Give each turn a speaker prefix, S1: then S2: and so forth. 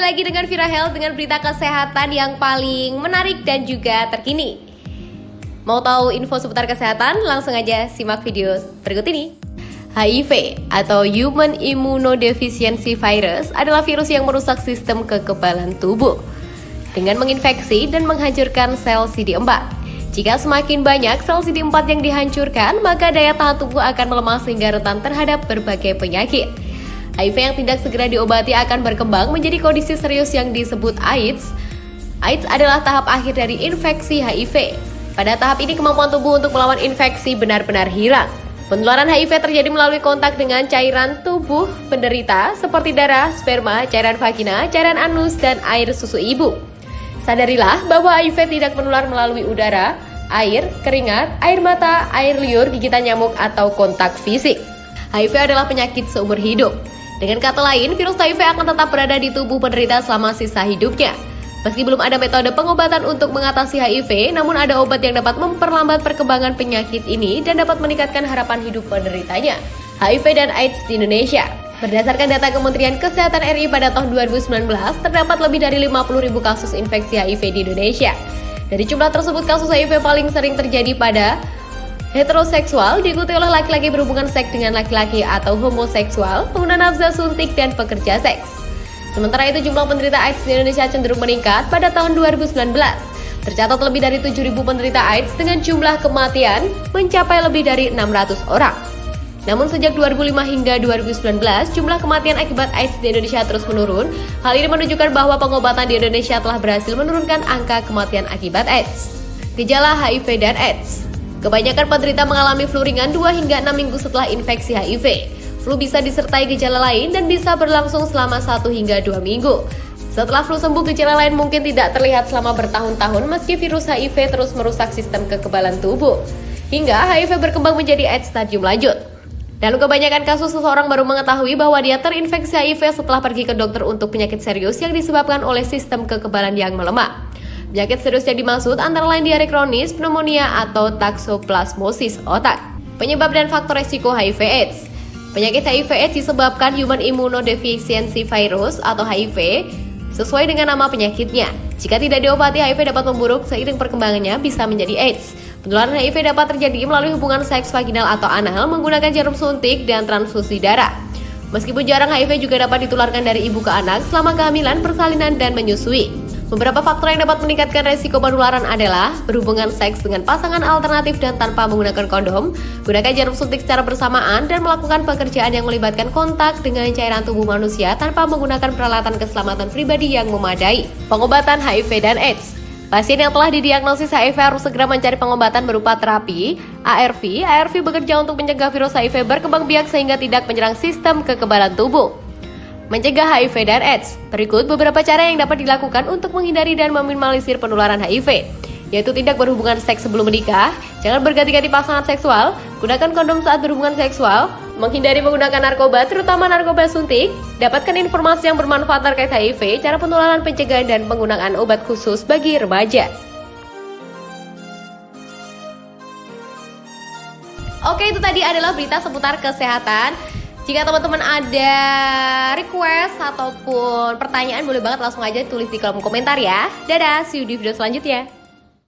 S1: kembali lagi dengan Vira Health dengan berita kesehatan yang paling menarik dan juga terkini. Mau tahu info seputar kesehatan? Langsung aja simak video berikut ini. HIV atau Human Immunodeficiency Virus adalah virus yang merusak sistem kekebalan tubuh dengan menginfeksi dan menghancurkan sel CD4. Jika semakin banyak sel CD4 yang dihancurkan, maka daya tahan tubuh akan melemah sehingga rentan terhadap berbagai penyakit. HIV yang tidak segera diobati akan berkembang menjadi kondisi serius yang disebut AIDS. AIDS adalah tahap akhir dari infeksi HIV. Pada tahap ini kemampuan tubuh untuk melawan infeksi benar-benar hilang. Penularan HIV terjadi melalui kontak dengan cairan tubuh penderita seperti darah, sperma, cairan vagina, cairan anus, dan air susu ibu. Sadarilah bahwa HIV tidak menular melalui udara, air, keringat, air mata, air liur, gigitan nyamuk, atau kontak fisik. HIV adalah penyakit seumur hidup. Dengan kata lain, virus HIV akan tetap berada di tubuh penderita selama sisa hidupnya. Meski belum ada metode pengobatan untuk mengatasi HIV, namun ada obat yang dapat memperlambat perkembangan penyakit ini dan dapat meningkatkan harapan hidup penderitanya. HIV dan AIDS di Indonesia. Berdasarkan data Kementerian Kesehatan RI pada tahun 2019, terdapat lebih dari 50.000 kasus infeksi HIV di Indonesia. Dari jumlah tersebut, kasus HIV paling sering terjadi pada heteroseksual, diikuti oleh laki-laki berhubungan seks dengan laki-laki atau homoseksual, pengguna nafas suntik, dan pekerja seks. Sementara itu, jumlah penderita AIDS di Indonesia cenderung meningkat pada tahun 2019. Tercatat lebih dari 7.000 penderita AIDS dengan jumlah kematian mencapai lebih dari 600 orang. Namun sejak 2005 hingga 2019, jumlah kematian akibat AIDS di Indonesia terus menurun. Hal ini menunjukkan bahwa pengobatan di Indonesia telah berhasil menurunkan angka kematian akibat AIDS. Gejala HIV dan AIDS. Kebanyakan penderita mengalami flu ringan 2 hingga 6 minggu setelah infeksi HIV. Flu bisa disertai gejala lain dan bisa berlangsung selama 1 hingga 2 minggu. Setelah flu sembuh, gejala lain mungkin tidak terlihat selama bertahun-tahun meski virus HIV terus merusak sistem kekebalan tubuh. Hingga HIV berkembang menjadi AIDS stadium lanjut. Dalam kebanyakan kasus, seseorang baru mengetahui bahwa dia terinfeksi HIV setelah pergi ke dokter untuk penyakit serius yang disebabkan oleh sistem kekebalan yang melemah. Penyakit serius yang dimaksud antara lain diare kronis, pneumonia, atau toksoplasmosis otak. Penyebab dan faktor resiko HIV/AIDS. Penyakit HIV/AIDS disebabkan Human Immunodeficiency Virus atau HIV sesuai dengan nama penyakitnya. Jika tidak diobati, HIV dapat memburuk seiring perkembangannya bisa menjadi AIDS. Penularan HIV dapat terjadi melalui hubungan seks vaginal atau anal menggunakan jarum suntik dan transfusi darah. Meskipun jarang, HIV juga dapat ditularkan dari ibu ke anak selama kehamilan, persalinan, dan menyusui. Beberapa faktor yang dapat meningkatkan resiko penularan adalah berhubungan seks dengan pasangan alternatif dan tanpa menggunakan kondom, gunakan jarum suntik secara bersamaan, dan melakukan pekerjaan yang melibatkan kontak dengan cairan tubuh manusia tanpa menggunakan peralatan keselamatan pribadi yang memadai. Pengobatan HIV dan AIDS. Pasien yang telah didiagnosis HIV harus segera mencari pengobatan berupa terapi ARV. ARV bekerja untuk mencegah virus HIV berkembang biak sehingga tidak menyerang sistem kekebalan tubuh. Mencegah HIV dan AIDS. Berikut beberapa cara yang dapat dilakukan untuk menghindari dan meminimalisir penularan HIV, yaitu tidak berhubungan seks sebelum menikah, jangan berganti-ganti pasangan seksual, gunakan kondom saat berhubungan seksual, menghindari menggunakan narkoba, terutama narkoba suntik, dapatkan informasi yang bermanfaat terkait HIV, cara penularan, pencegahan, dan penggunaan obat khusus bagi remaja. Oke, itu tadi adalah berita seputar kesehatan. Jika teman-teman ada request ataupun pertanyaan, boleh banget langsung aja tulis di kolom komentar ya. Dadah, see you di video selanjutnya.